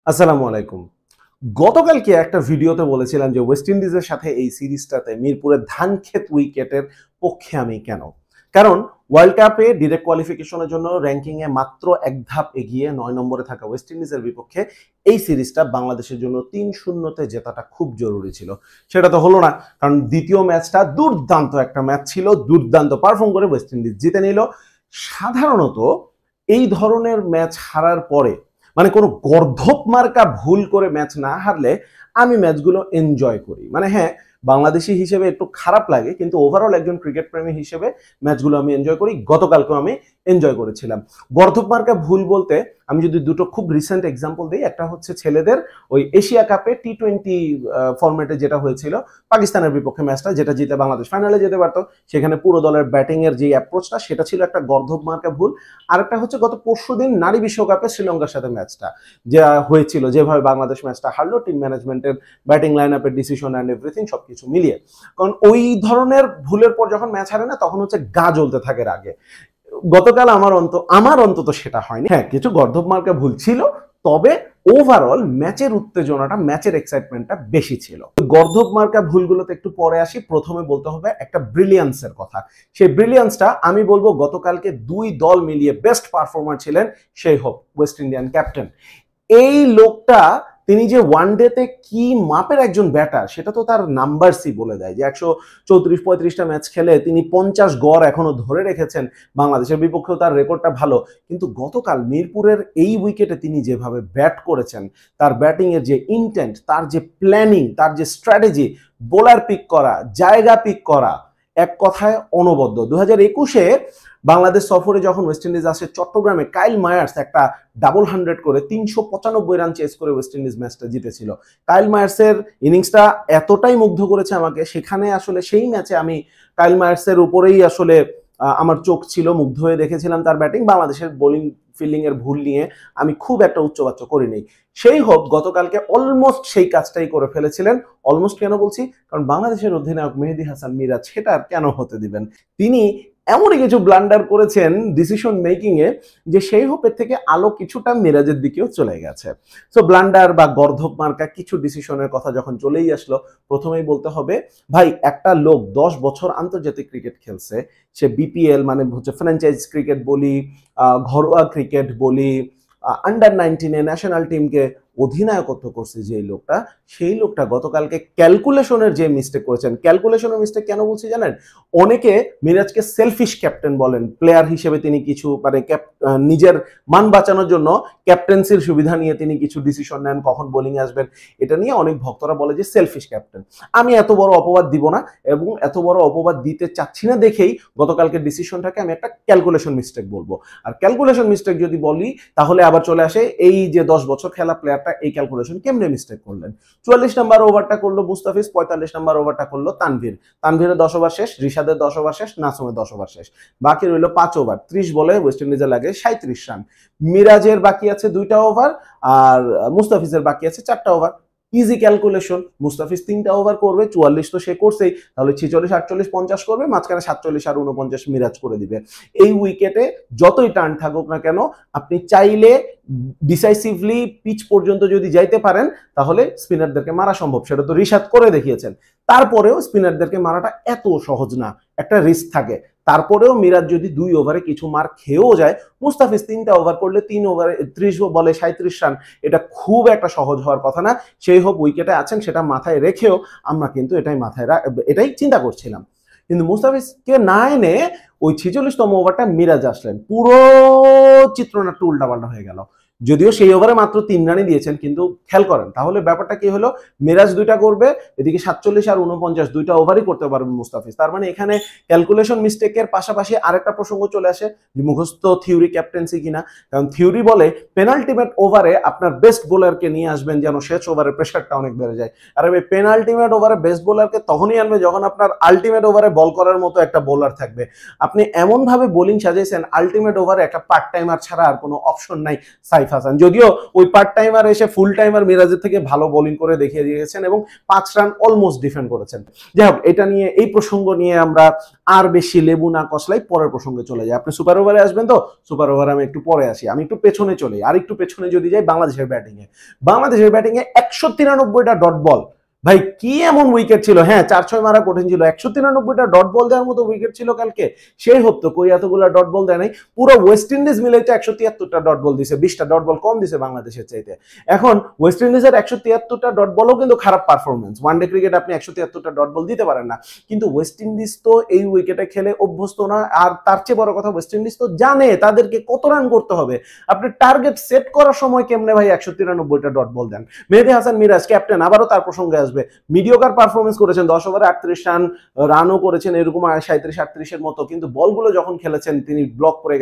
আসসালামু আলাইকুম। গতকালকে একটা ভিডিওতে বলেছিলাম যে ওয়েস্ট ইন্ডিজের সাথে এই সিরিজটাতে মিরপুরের ধানক্ষেত উইকেটের পক্ষে আমি কেন? কারণ ওয়ার্ল্ড কাপে ডিরেক্ট কোয়ালিফিকেশনের জন্য র‍্যাংকিংয়ে মাত্র এক ধাপ এগিয়ে ৯ নম্বরে থাকা ওয়েস্ট ইন্ডিজের বিপক্ষে এই সিরিজটা বাংলাদেশের জন্য ৩-০ তে জেতাটা খুব জরুরি ছিল। সেটা তো হলো না, কারণ দ্বিতীয় ম্যাচটা দুর্দান্ত একটা ম্যাচ ছিল, দুর্দান্ত পারফর্ম করে ওয়েস্ট ইন্ডিজ জিতে নিল। সাধারণত এই ধরনের ম্যাচ হারার পরে মানে কোনো গর্ধপ মার্কা ভুল করে ম্যাচ না হারলে আমি ম্যাচগুলো এনজয় করি। মানে হ্যাঁ, বাংলাদেশি হিসেবে একটু খারাপ লাগে, কিন্তু ওভারঅল একজন ক্রিকেট প্রেমী হিসেবে ম্যাচগুলো আমি এনজয় করি। গতকালকেও আমি এনজয় করেছিলাম। গর্ধপ মার্কা ভুল বলতে আমি যদি দুটো খুব রিসেন্ট এক্সাম্পল দিই, একটা হচ্ছে ছেলেদের ওই এশিয়া কাপে টি-20 ফরম্যাটে যেটা হয়েছিল পাকিস্তানের বিপক্ষে ম্যাচটা, যেটা জিতে বাংলাদেশ ফাইনালে যেতে পারতো। সেখানে পুরো দলের ব্যাটিং এর যে অ্যাপ্রোচটা সেটা ছিল একটা গর্ধপ মার্কা ভুল। আরেকটা হচ্ছে গত পরশুদিন নারী বিশ্বকাপে শ্রীলঙ্কার সাথে ম্যাচটা যা হয়েছিল, যেভাবে বাংলাদেশ ম্যাচটা হারলো, টিম ম্যানেজমেন্টের ব্যাটিং লাইন আপের ডিসিশন অ্যান্ড এভরিথিং সবকিছু মিলিয়ে। কারণ ওই ধরনের ভুলের পর যখন ম্যাচ হারে না, তখন হচ্ছে গা জ্বলতে থাকে রাগে। গতকাল আমার অন্তত সেটা হয়নি। হ্যাঁ, কিছু গর্ধপ মার্কা ভুল ছিল, তবে ওভারঅল ম্যাচের উত্তেজনাটা, ম্যাচের এক্সাইটমেন্টটা বেশি ছিল। গর্ধপ মার্কা ভুলগুলোতে একটু পরে আসি। প্রথমে বলতে হবে একটা ব্রিলিয়ান্সের কথা। সেই ব্রিলিয়ান্সটা আমি বলবো গতকালকে দুই দল মিলিয়ে বেস্ট পারফর্মার ছিলেন সেই হোপ ওয়েস্ট ইন্ডিয়ান ক্যাপ্টেন। এই লোকটা, তিনি যে ওয়ানডেতে কি মাপের একজন ব্যাটার সেটা তো তার নাম্বারসই বলে দেয়, যে ১৩৪-৩৫টা ম্যাচ খেলে তিনি ৫০ গড় এখনো ধরে রেখেছেন। বাংলাদেশের বিপক্ষেও তার রেকর্ডটা ভালো, কিন্তু গতকাল মিরপুরের এই উইকেটে তিনি যেভাবে ব্যাট করেছেন, তার ব্যাটিংয়ের যে ইন্টেন্ট, তার যে প্ল্যানিং, তার যে স্ট্র্যাটেজি, বোলার পিক করা, জায়গা পিক করা, এক কথায় অনবদ্য। ২০২১-এ বাংলাদেশ সফরে যখন ওয়েস্ট ইন্ডিজ আসে চট্টগ্রামে, কাইল মায়ার্স একটা ডাবল 100 করে ৩৯৫ রান চেস করে ওয়েস্ট ইন্ডিজ ম্যাচটা জিতেছিল। কাইল মায়ার্সের ইনিংসটা এতটাই মুগ্ধ করেছে আমাকে, সেখানে আসলে সেই ম্যাচে আমি কাইল মায়ার্সের উপরেই আসলে আমার চোখ ছিল, মুগ্ধ হয়ে দেখেছিলাম তার ব্যাটিং। বাংলাদেশের বোলিং ফিল্ডিং এর ভুল নিয়ে আমি খুব একটা উচ্চবাচ্য করিনি। সেই হোক গতকালকে অলমোস্ট সেই কাজটাই করে ফেলেছিলেন। অলমোস্ট কেন বলছি, কারণ বাংলাদেশের অধিনায়ক মেহেদী হাসান মিরাজ সেটা আর কেন হতে দিবেন। তিনি এমনই কিছু ব্লান্ডার করেছেন ডিসিশন মেকিং এ, যে সেই হোপের থেকে আলো কিছুটা মিরাজের দিকেও চলে গেছে। সো ব্লান্ডার বা গর্ধপ মার্কা কিছু ডিসিশনের কথা যখন চলেই আসলো, প্রথমেই বলতে হবে ভাই, একটা লোক ১০ বছর আন্তর্জাতিক ক্রিকেট খেলছে। সে বিপিএল মানে হচ্ছে ফ্র্যাঞ্চাইজ ক্রিকেট বলি, ঘরোয়া ক্রিকেট বলি, আন্ডার-19 ন্যাশনাল টিমকে অধিনায়কত্ব করছে যে লোকটা, সেই লোকটা গতকালকে ক্যালকুলেশনের যে মিস্টেক করেছেন। ক্যালকুলেশনের মিস্টেক কেন বলছি জানেন? অনেকে মিরাজকে সেলফিশ ক্যাপ্টেন বলেন। প্লেয়ার হিসেবে তিনি কিছু মানে নিজের মান বাঁচানোর জন্য ক্যাপ্টেন্সির সুবিধা নিয়ে তিনি কিছু ডিসিশন নেন, কখন বোলিং আসবেন, এটা নিয়ে অনেক ভক্তরা বলে যে সেলফিশ ক্যাপ্টেন। আমি এত বড় অপবাদ দিব না, এবং এত বড় অপবাদ দিতে চাচ্ছি না দেখেই গতকালকে ডিসিশনটাকে আমি একটা ক্যালকুলেশন মিস্টেক বলবো। আর ক্যালকুলেশন মিস্টেক যদি বলি, তাহলে আবার চলে আসে এই যে ১০ বছর খেলা প্লেয়ারটা এই ক্যালকুলেশন কেমনে মিস্টেক করলেন। ৪৪ নাম্বার ওভারটা করলো মুস্তাফিজ, ৪৫ নাম্বার ওভারটা করলো তানভীর। তানভীরের ১০ ওভার শেষ, রিশাদের ১০ ওভার শেষ, নাসুমের ১০ ওভার শেষ। বাকি রইল ৫ ওভার, ৩০ বলে ওয়েস্ট ইন্ডিজের লাগে ৩৭ রান। মিরাজের বাকি আছে ২টা ওভার, আর মুস্তাফিজের বাকি আছে ৪টা ওভার। ইজি ক্যালকুলেশন, মুস্তাফিজ ৩টা ওভার করবে, ৪৪ তো সে করছেই, তাহলে ৪৬, ৪৮, ৫০ করবে, মাঝখানে ৪৭ আর ৪৯ মিরাজ করে দিবে। এই উইকেটে যতই টার্ন থাকুক না কেন, আপনি চাইলে ডিসাইসিভলি পিচ পর্যন্ত যদি যাইতে পারেন, তাহলে স্পিনারদেরকে মারা সম্ভব। সেটা তো রিশাদ করে দেখিয়েছেন। তারপরেও স্পিনারদেরকে মারাটা এত সহজ না, একটা রিস্ক থাকে। তারপরেও মিরাজ যদি ২ ওভারে কিছু মার খেয়েও যায়, মুস্তাফিজ ৩টা ওভার করলে ৩ ওভারে ৩০ বলে ৩৭ রান, এটা খুব একটা সহজ হওয়ার কথা না। সেই হোপ উইকেটে আছেন, সেটা মাথায় রেখেও আমরা কিন্তু এটাই চিন্তা করছিলাম। কিন্তু মুস্তাফিজকে না এনে ওই ৪৬তম ওভারটা মিরাজ আসলেন, পুরো চিত্রনাট্য উল্টাপাল্টা হয়ে গেল। যদিও সেই ওভারে মাত্র ৩ রানই দিয়েছেন, কিন্তু খেয়াল করেন তাহলে ব্যাপারটা কি হলো, মিরাজ ২টা করবে, এদিকে ৪৭ আর ৪৯ ২টা ওভারই করতে পারবে মুস্তাফিজ। তার মানে এখানে ক্যালকুলেশন মিস্টেকের পাশাপাশি আরেকটা প্রসঙ্গ চলে আসে যে মুখস্থ থিওরি ক্যাপ্টেন্সি কিনা। কারণ থিওরি বলে পেনাল্টিমেট ওভারে আপনার বেস্ট বোলারকে নিয়ে আসবেন, যেন শেষ ওভারে প্রেশারটা অনেক বেড়ে যায়। আর এই পেনাল্টিমেট ওভারে বেস্ট বোলারকে তখনই আনবে যখন আপনার আলটিমেট ওভারে বল করার মতো একটা বোলার থাকবে। আপনি এমনভাবে বোলিং সাজিয়েছেন, আলটিমেট ওভারে একটা পার্ট টাইমার ছাড়া আর কোনো অপশন নাই সাইফ হাসান, যদিও ওই পার্ট টাইমার এসে ফুল টাইমার মিরাজের থেকে ভালো বোলিং করে দেখিয়ে দিয়েছেন এবং 5 রান অলমোস্ট ডিফেন্ড করেছেন। যাই হোক, এটা নিয়ে এই প্রসঙ্গ নিয়ে আমরা আর বেশি লেবু না কষলাই পরের প্রসঙ্গে চলে যাই। আপনি সুপার ওভারে আসবেন তো, সুপার ওভারে আমি একটু পরে আসি, আমি একটু পেছনে চলে, আর একটু পেছনে যদি যাই বাংলাদেশের ব্যাটিংয়ে। বাংলাদেশের ব্যাটিংয়ে 193টা ডট বল, ভাই কি এমন উইকেট ছিল। হ্যাঁ 4-6 মারা কঠিন ছিল, 193টা ডট বল দেওয়ার মতো উইকেট ছিল কালকে। সেই হতো কই এতগুলো ডট বল দেয় নাই। পুরো ওয়েস্ট ইন্ডিজ মিলে তো 173টা ডট বল দিছে, 20টা ডট বল কম দিছে বাংলাদেশের চাইতে। এখন ওয়েস্ট ইন্ডিজের 173টা ডট বলও কিন্তু খারাপ পারফরমেন্স, ওয়ানডে ক্রিকেট আপনি 173টা ডট বল দিতে পারেন না, কিন্তু ওয়েস্ট ইন্ডিজ তো এই উইকেটে খেলে অভ্যস্ত না। আর তার চেয়ে বড় কথা, ওয়েস্ট ইন্ডিজ তো জানে তাদেরকে কত রান করতে হবে। আপনি টার্গেট সেট করার সময় কেমনে ভাই 193টা ডট বল দেন। মেহেদী হাসান মিরাজ ক্যাপ্টেন, আবারও তার প্রসঙ্গে আসবে, মিডিওকার পারফরমেন্স করেছেন, 10 ওভারে 38 রান, রানও করেছেন এরকম 37-38 এর মতো, কিন্তু বলগুলো যখন খেলেছেন তিনি ব্লক করে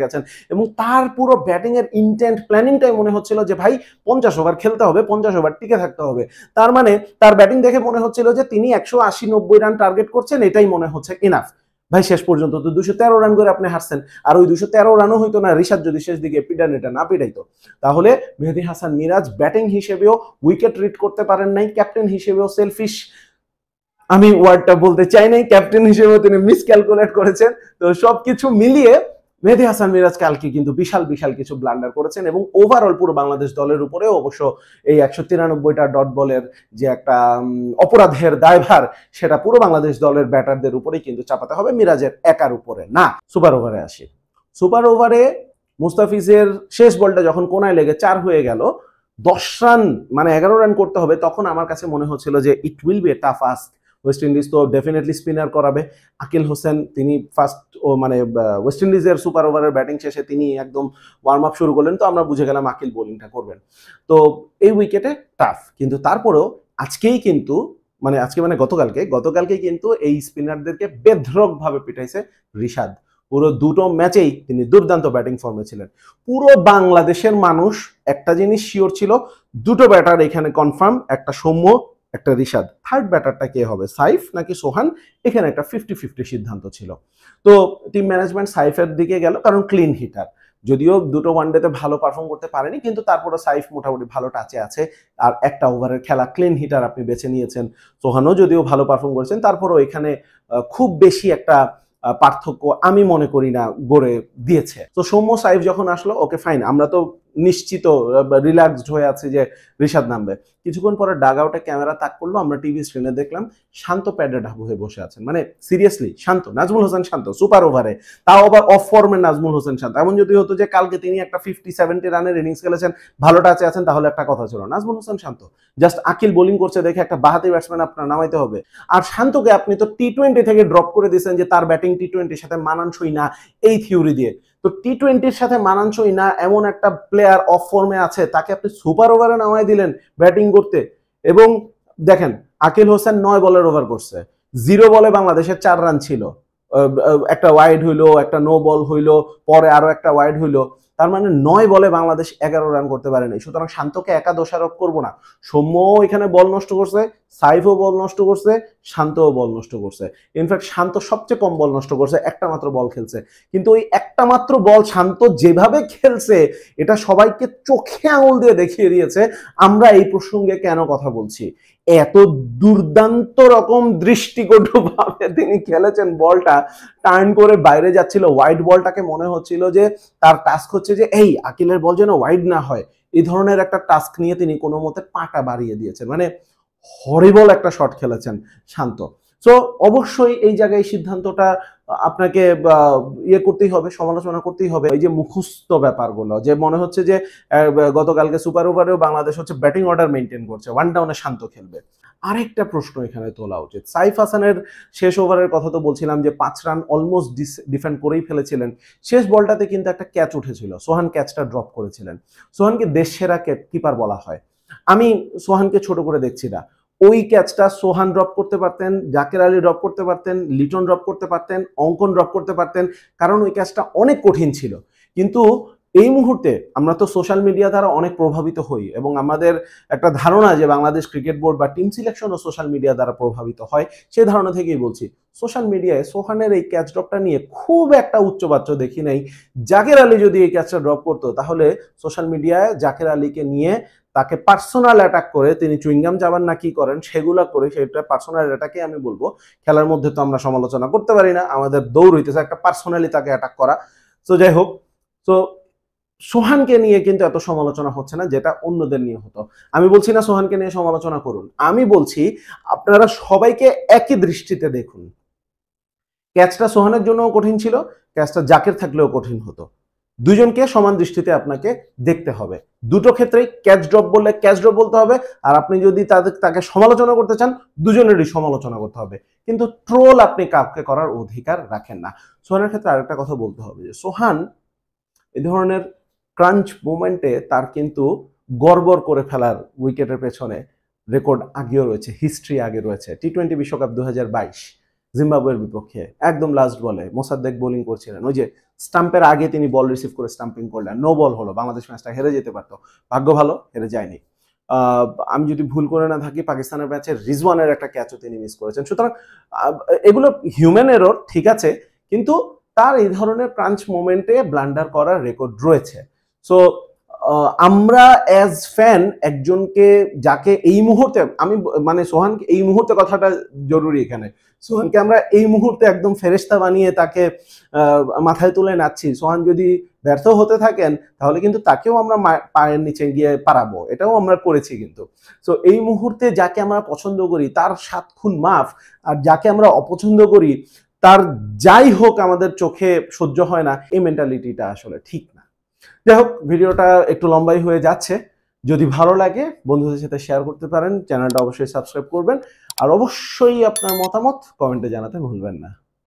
গেছেন এবং তার পুরো ব্যাটিং এর ইন্টেন্ট প্ল্যানিংটাই মনে হচ্ছিল যে ভাই 50 ওভার খেলতে হবে, 50 ওভার টিকে থাকতে হবে। তার মানে তার ব্যাটিং দেখে মনে হচ্ছিল যে তিনি 180-90 রান টার্গেট করছেন, এটাই মনে হচ্ছে ইনাফ। ভাই শেষ পর্যন্ত তো 213 রান করে আপনি হারছেন, আর ওই 213 রানও হইতো না রিশাদ যদি শেষ দিকে পিটানেটা না পিটাইতো। তাহলে মেহেদী হাসান মিরাজ ব্যাটিং হিসেবেও উইকেট রিড করতে পারেন নাই, ক্যাপ্টেন হিসেবেও সেলফিশ, আমি ওয়ার্ডটা বলতে চাই নাই, ক্যাপ্টেন হিসেবেও তিনি মিস ক্যালকুলেট করেছেন। তো সবকিছু মিলিয়ে মেহেদী হাসান মিরাজ কালকে কিন্তু বিশাল কিছু ব্লান্ডার করেছেন এবং ওভারঅল পুরো বাংলাদেশ দলের উপরে অবশ্য এই 193টা ডট বলের যে একটা অপরাধের দায়ভার, সেটা পুরো বাংলাদেশ দলের ব্যাটারদের উপরেই কিন্তু চাপাতে হবে, মিরাজের একার উপরে না। সুপার ওভারে আসি। সুপার ওভারে মুস্তাফিজের শেষ বলটা যখন কোনায় লেগে 4 হয়ে গেল, 10 রান মানে 11 রান করতে হবে, তখন আমার কাছে মনে হচ্ছিল যে it will B a tough ask. West Indies তো ডেফিনেটলি স্পিনার করাবে। আকিল হোসেন তিনি ফার্স্ট মানে ওয়েস্ট ইন্ডিজের সুপার ওভারের ব্যাটিং শেষে তিনি একদম ওয়ার্ম আপ শুরু করলেন, তো আমরা বুঝে গেলাম আকিল বোলিংটা করবেন। তো এই উইকেটে টাফ, কিন্তু তারপরেও আজকেই কিন্তু গতকালকে কিন্তু এই স্পিনারদেরকে বেধড়কভাবে পিটাইছে রিশাদ। পুরো দুটো ম্যাচেই তিনি দুর্দান্ত ব্যাটিং ফর্মে ছিলেন। পুরো বাংলাদেশের মানুষ একটা জিনিস শিওর ছিল, দুটো ব্যাটার এখানে কনফার্ম, একটা সৌম্য, একটা রিশাদ, থার্ড ব্যাটারটা কে হবে, সাইফ নাকি সোহান, এখানে একটা 50-50 সিদ্ধান্ত ছিল। তো টিম ম্যানেজমেন্ট সাইফের দিকে গেল, কারণ ক্লিন হিটার, যদিও দুটো ওয়ানডেতে ভালো পারফর্ম করতে পারেনি, কিন্তু তারপরে সাইফ মোটামুটি ভালো টাচে আছে, আর একটা ওভারের খেলা, ক্লিন হিটার আপনি বেছে নিয়েছেন। সোহানও যদিও ভালো পারফর্ম করেছেন, তারপরেও এখানে খুব বেশি একটা পার্থক্য আমি মনে করি না গড়ে দিয়েছে। তো সৌম্য সাইফ যখন আসলো, ওকে ফাইন, আমরা তো নিশ্চিত রিল্যাক্সড হয়ে আছে যে রিশাদ নামবে। কিছুক্ষণ পরে ডাগ আউটে ক্যামেরা তাক করলো, আমরা টিভি স্ক্রিনে দেখলাম শান্ত প্যাডে ঢাবু হয়ে বসে আছেন, মানে সিরিয়াসলি শান্ত, নাজমুল হোসেন শান্ত সুপার ওভারে, তাও আবার অফ ফর্মে নাজমুল হোসেন শান্ত। এমন যদি হতো যে কালকে তিনি একটা 50-70 রানের ইনিংস খেলেছেন, ভালো টাচে আছেন, তাহলে একটা কথা ছিল। নাজমুল হোসেন শান্ত, জাস্ট আকিল বোলিং করছে দেখে একটা বাহাতি ব্যাটসম্যান আপনার নামাইতে হবে। আর শান্তকে আপনি তো টি-20 থেকে ড্রপ করে দিয়েছেন যে তার ব্যাটিং টি-20-র সাথে মানানসই না এই থিওরি দিয়ে। তো টি-20-র সাথে মানানসই না এমন একটা প্লেয়ার অফ ফর্মে আছে, তাকে আপনি সুপার ওভারে নামাই দিলেন ব্যাটিং করতে। এবং দেখেন আকিল হোসেন 9 বলের ওভার করছে, 0 বলে বাংলাদেশের 4 রান ছিল, একটা ওয়াইড হইলো, একটা নো বল হইলো, পরে আরো একটা ওয়াইড হইলো, তার মানে 9 বলে বাংলাদেশ 11 রান করতে পারেনি। সুতরাং শান্তকে একা দোষারোপ করবো না, সৌম্যও এখানে বল নষ্ট করছে, সাইফও বল নষ্ট করছে, শান্তও বল নষ্ট করছে। ইনফ্যাক্ট শান্ত সবচেয়ে কম বল নষ্ট করছে, একটা মাত্র বল খেলছে, কিন্তু ওই একটা মাত্র বল শান্ত যেভাবে খেলছে এটা সবাইকে চোখে আঙুল দিয়ে দেখিয়ে দিয়েছে আমরা এই প্রসঙ্গে কেন কথা বলছি। এত দুর্দান্ত রকম দৃষ্টিকটু ভাবে তিনি খেলেছেন, বলটা টার্ন করে বাইরে যাচ্ছিল, ওয়াইড বলটাকে মনে হচ্ছিল যে তার টাস্ক হচ্ছে যে এই আকিলের বল যেন ওয়াইড না হয়, এই ধরনের একটা টাস্ক নিয়ে তিনি কোনো মতে পাটা বাড়িয়ে দিয়েছেন, মানে হরিবল একটা শট খেলেছেন শান্ত। সো অবশ্যই এই জায়গায় সিদ্ধান্তটা আপনাকে ইয়ে করতেই হবে, সমালোচনা করতেই হবে। এই যে মুখস্থ ব্যাপারগুলো, যে মনে হচ্ছে যে গতকালকে সুপার ওভারেও বাংলাদেশ হচ্ছে ব্যাটিং অর্ডার মেনটেন করছে, ওয়ান ডাউনে শান্ত খেলবে। আরেকটা প্রশ্ন এখানে তোলা উচিত, সাইফ হাসানের শেষ ওভারের কথা তো বলছিলাম যে 5 রান অলমোস্ট ডিফেন্ড করেই ফেলেছিলেন, শেষ বলটাতে কিন্তু একটা ক্যাচ উঠেছিল, সোহান ক্যাচটা ড্রপ করেছিলেন। সোহানকে দেশসেরা কিপার বলা হয়, আমি সোহানকে ছোট করে দেখছি না। ওই ক্যাচটা সোহান ড্রপ করতে পারতেন, জাকের আলী ড্রপ করতে পারতেন, লিটন ড্রপ করতে পারতেন, অঙ্কন ড্রপ করতে পারতেন, কারণ ওই ক্যাচটা অনেক কঠিন ছিল। কিন্তু এই মুহূর্তে আমরা তো সোশ্যাল মিডিয়া দ্বারা অনেক প্রভাবিত হই এবং আমাদের একটা ধারণা যে বাংলাদেশ ক্রিকেট বোর্ড বা টিম সিলেকশনও সোশ্যাল মিডিয়া দ্বারা প্রভাবিত হয়, সেই ধারণা থেকেই বলছি সোশ্যাল মিডিয়ায় সোহানের এই ক্যাচ ড্রপটা নিয়ে খুব একটা উচ্চবাচ্য দেখি নাই। জাকের আলী যদি এই ক্যাচটা ড্রপ করতো তাহলে সোশ্যাল মিডিয়ায় জাকের আলীকে নিয়ে তাকে পার্সোনাল অ্যাটাক করে, তিনি চুইংগাম যাবার না কি করেন সেগুলো করে, সেটা পার্সোনাল অ্যাটাকে আমি বলবো। খেলার মধ্যে তো আমরা সমালোচনা করতে পারি না, আমাদের দৌড় হইতেছে একটা পার্সোনালি তাকে অ্যাটাক করা। তো যাই হোক, তো সোহানকে নিয়ে কিন্তু এত সমালোচনা হচ্ছে না যেটা অন্যদের নিয়ে হতো। আমি বলছি না সোহানকে নিয়ে সমালোচনা করুন, আমি বলছি আপনারা সবাইকে একই দৃষ্টিতে দেখুন। ক্যাচটা সোহানের জন্যও কঠিন ছিল, ক্যাচটা জাকের থাকলেও কঠিন হতো। দুজনকে সমান দৃষ্টিতে আপনাকে দেখতে হবে। দুটো ক্ষেত্রেই ক্যাচ ড্রপ বললে ক্যাচ ড্রপ বলতে হবে, আর আপনি যদি তাকে সমালোচনা করতে চান দুজনেরই সমালোচনা করতে হবে, কিন্তু ট্রোল আপনি কাউকে করার অধিকার রাখেন না। সোহানের ক্ষেত্রে আরেকটা কথা বলতে হবে যে সোহান এই ধরনের ক্রাঞ্চ মোমেন্টে তার কিন্তু গড়বড় করে ফেলার উইকেটের পেছনে রেকর্ড আগেও রয়েছে, হিস্ট্রি আগে রয়েছে। টি-20 বিশ্বকাপ 2022 জিম্বাবুয়ের বিপক্ষে একদম লাস্ট বলে মোসাদ্দেক বোলিং করছিলেন, ওই যে স্টাম্পের আগে তিনি বল রিসিভ করে স্টাম্পিং করলেন, নো বল হলো, বাংলাদেশ ম্যাচটা হেরে যেতে পারতো, ভাগ্য ভালো হেরে যায়নি। আমি যদি ভুল করে না থাকি পাকিস্তানের ম্যাচে রিজওয়ানের একটা ক্যাচও তিনি মিস করেছেন। সুতরাং এগুলো হিউম্যান এরর, ঠিক আছে, কিন্তু তার এই ধরনের ক্রাঞ্চ মোমেন্টে ব্লান্ডার করার রেকর্ড রয়েছে। সো আমরা অ্যাজ ফ্যান একজনকে যাকে এই মুহূর্তে আমি মানে সোহানকে এই মুহূর্তে কথাটা জরুরি এখানে, সোহানকে আমরা এই মুহূর্তে একদম ফেরেশতা বানিয়ে তাকে মাথায় তুলে নাচ্ছি। সোহান যদি ব্যর্থ হতে থাকেন তাহলে কিন্তু তাকেও আমরা পায়ের নিচে গিয়ে পারাবো, এটাও আমরা করেছি কিন্তু। সো এই মুহূর্তে যাকে আমরা পছন্দ করি তার 7 খুন মাফ, আর যাকে আমরা অপছন্দ করি তার যাই হোক আমাদের চোখে সহ্য হয় না, এই মেন্টালিটিটা আসলে ঠিক না। যাই হোক, ভিডিওটা একটু লম্বাই হয়ে যাচ্ছে, যদি ভালো লাগে বন্ধুদের সাথে শেয়ার করতে পারেন, চ্যানেলটা অবশ্যই সাবস্ক্রাইব করবেন, আর অবশ্যই আপনার মতামত কমেন্টে জানাতে ভুলবেন না।